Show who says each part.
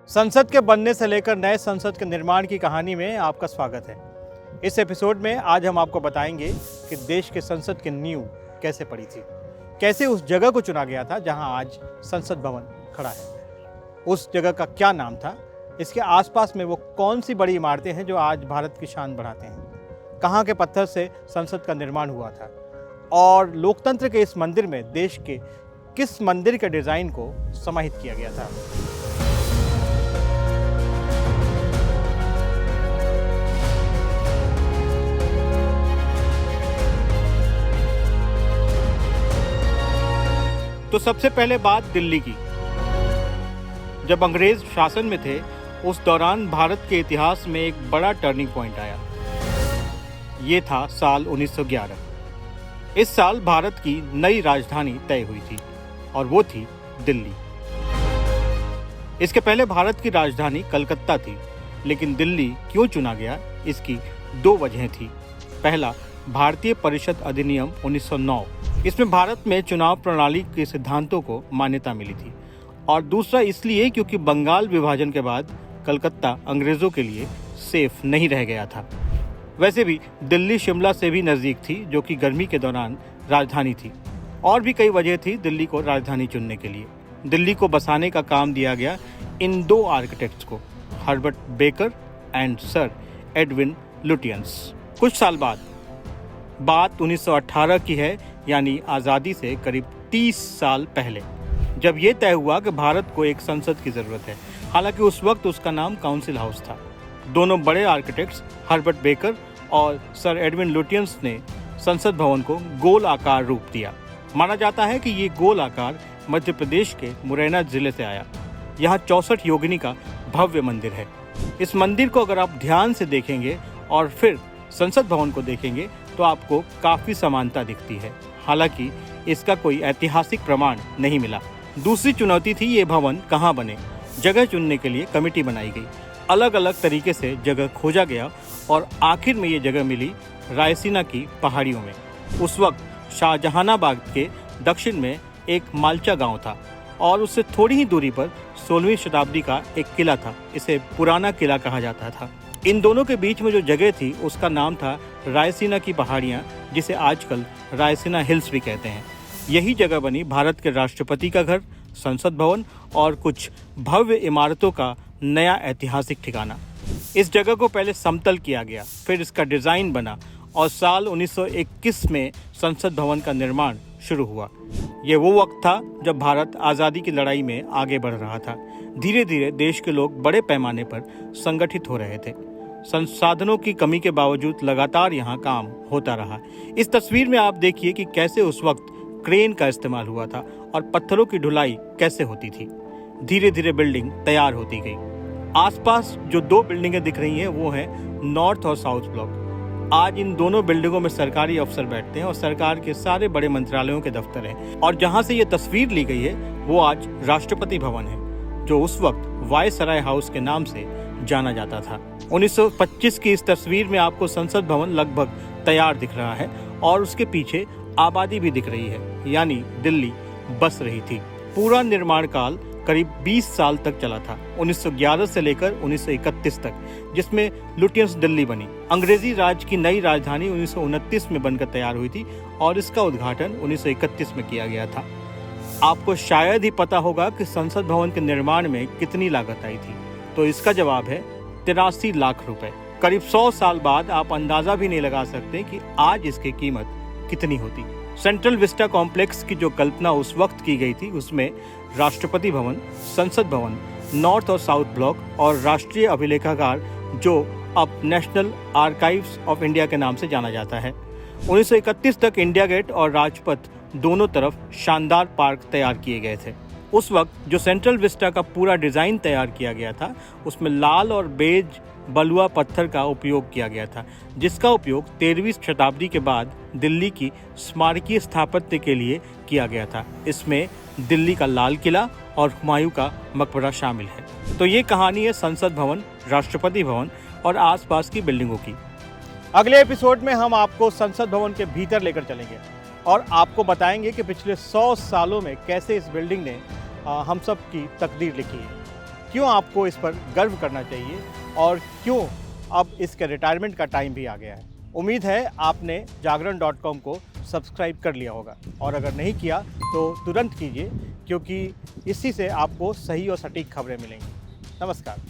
Speaker 1: संसद के बनने से लेकर नए संसद के निर्माण की कहानी में आपका स्वागत है। इस एपिसोड में आज हम आपको बताएंगे कि देश के संसद की नींव कैसे पड़ी थी, कैसे उस जगह को चुना गया था जहां आज संसद भवन खड़ा है। उस जगह का क्या नाम था, इसके आसपास में वो कौन सी बड़ी इमारतें हैं जो आज भारत की शान बढ़ाते हैं, कहाँ के पत्थर से संसद का निर्माण हुआ था और लोकतंत्र के इस मंदिर में देश के किस मंदिर के डिज़ाइन को समाहित किया गया था। तो सबसे पहले बात दिल्ली की। जब अंग्रेज शासन में थे उस दौरान भारत के इतिहास में एक बड़ा टर्निंग पॉइंट आया। ये था साल 1911। इस साल भारत की नई राजधानी तय हुई थी और वो थी दिल्ली। इसके पहले भारत की राजधानी कलकत्ता थी, लेकिन दिल्ली क्यों चुना गया, इसकी दो वजहें थी। पहला, भारतीय परिषद अधिनियम 1909। इसमें भारत में चुनाव प्रणाली के सिद्धांतों को मान्यता मिली थी, और दूसरा इसलिए क्योंकि बंगाल विभाजन के बाद कलकत्ता अंग्रेजों के लिए सेफ नहीं रह गया था। वैसे भी दिल्ली शिमला से भी नज़दीक थी, जो कि गर्मी के दौरान राजधानी थी। और भी कई वजह थी दिल्ली को राजधानी चुनने के लिए। दिल्ली को बसाने का काम दिया गया इन दो आर्किटेक्ट्स को, Herbert baker and sir Edwin Lutyens. कुछ साल बाद, बात 1918 की है, यानी आज़ादी से करीब 30 साल पहले, जब ये तय हुआ कि भारत को एक संसद की ज़रूरत है। हालांकि उस वक्त उसका नाम काउंसिल हाउस था। दोनों बड़े आर्किटेक्ट्स हर्बर्ट बेकर और सर एडविन लुटियंस ने संसद भवन को गोल आकार रूप दिया। माना जाता है कि ये गोल आकार मध्य प्रदेश के मुरैना जिले से आया। यहाँ 64 योगिनी का भव्य मंदिर है। इस मंदिर को अगर आप ध्यान से देखेंगे और फिर संसद भवन को देखेंगे तो आपको काफ़ी समानता दिखती है। हालांकि इसका कोई ऐतिहासिक प्रमाण नहीं मिला। दूसरी चुनौती थी ये भवन कहाँ बने। जगह चुनने के लिए कमेटी बनाई गई। अलग अलग तरीके से जगह खोजा गया और आखिर में ये जगह मिली रायसीना की पहाड़ियों में। उस वक्त शाहजहानाबाद के दक्षिण में एक मालचा गांव था और उससे थोड़ी ही दूरी पर 16वीं शताब्दी का एक किला था। इसे पुराना किला कहा जाता था। इन दोनों के बीच में जो जगह थी उसका नाम था रायसीना की पहाड़ियाँ, जिसे आजकल रायसीना हिल्स भी कहते हैं। यही जगह बनी भारत के राष्ट्रपति का घर, संसद भवन और कुछ भव्य इमारतों का नया ऐतिहासिक ठिकाना। इस जगह को पहले समतल किया गया, फिर इसका डिज़ाइन बना और साल 1921 में संसद भवन का निर्माण शुरू हुआ। ये वो वक्त था जब भारत आज़ादी की लड़ाई में आगे बढ़ रहा था। धीरे धीरे देश के लोग बड़े पैमाने पर संगठित हो रहे थे। संसाधनों की कमी के बावजूद लगातार यहाँ काम होता रहा। इस तस्वीर में आप देखिए कि कैसे उस वक्त क्रेन का इस्तेमाल हुआ था और पत्थरों की ढुलाई कैसे होती थी। धीरे धीरे बिल्डिंग तैयार होती गई। आसपास जो दो बिल्डिंगें दिख रही हैं वो हैं नॉर्थ और साउथ ब्लॉक। आज इन दोनों बिल्डिंगों में सरकारी अफसर बैठते हैं और सरकार के सारे बड़े मंत्रालयों के दफ्तर हैं। और जहां से ये तस्वीर ली गई है वो आज राष्ट्रपति भवन है, जो उस वक्त वायसराय हाउस के नाम से जाना जाता था। 1925 की इस तस्वीर में आपको संसद भवन लगभग तैयार दिख रहा है और उसके पीछे आबादी भी दिख रही है, यानी दिल्ली बस रही थी। पूरा निर्माण काल करीब 20 साल तक चला था, 1911 से लेकर 1931 तक, जिसमें लुटियंस दिल्ली बनी। अंग्रेजी राज की नई राजधानी 1929 में बनकर तैयार हुई थी और इसका उद्घाटन 1931 में किया गया था। आपको शायद ही पता होगा कि संसद भवन के निर्माण में कितनी लागत आई थी, तो इसका जवाब है 83 लाख रुपए। करीब 100 साल बाद आप अंदाजा भी नहीं लगा सकते कि आज इसकी कीमत कितनी होती। सेंट्रल विस्टा कॉम्प्लेक्स की जो कल्पना उस वक्त की गई थी उसमें राष्ट्रपति भवन, संसद भवन, नॉर्थ और साउथ ब्लॉक और राष्ट्रीय अभिलेखागार, जो अब नेशनल आर्काइव्स ऑफ इंडिया के नाम से जाना जाता है। 1931 तक इंडिया गेट और राजपथ दोनों तरफ शानदार पार्क तैयार किए गए थे। उस वक्त जो सेंट्रल विस्टा का पूरा डिज़ाइन तैयार किया गया था उसमें लाल और बेज बलुआ पत्थर का उपयोग किया गया था, जिसका उपयोग 13वीं शताब्दी के बाद दिल्ली की स्मारकीय स्थापत्य के लिए किया गया था। इसमें दिल्ली का लाल किला और हुमायूं का मकबरा शामिल है। तो ये कहानी है संसद भवन, राष्ट्रपति भवन और आसपास की बिल्डिंगों की। अगले एपिसोड में हम आपको संसद भवन के भीतर लेकर चलेंगे और आपको बताएंगे कि पिछले 100 सालों में कैसे इस बिल्डिंग ने हम सब की तकदीर लिखी है। क्यों आपको इस पर गर्व करना चाहिए और क्यों अब इसके रिटायरमेंट का टाइम भी आ गया है। उम्मीद है आपने जागरण.com को सब्सक्राइब कर लिया होगा और अगर नहीं किया तो तुरंत कीजिए, क्योंकि इसी से आपको सही और सटीक खबरें मिलेंगी। नमस्कार।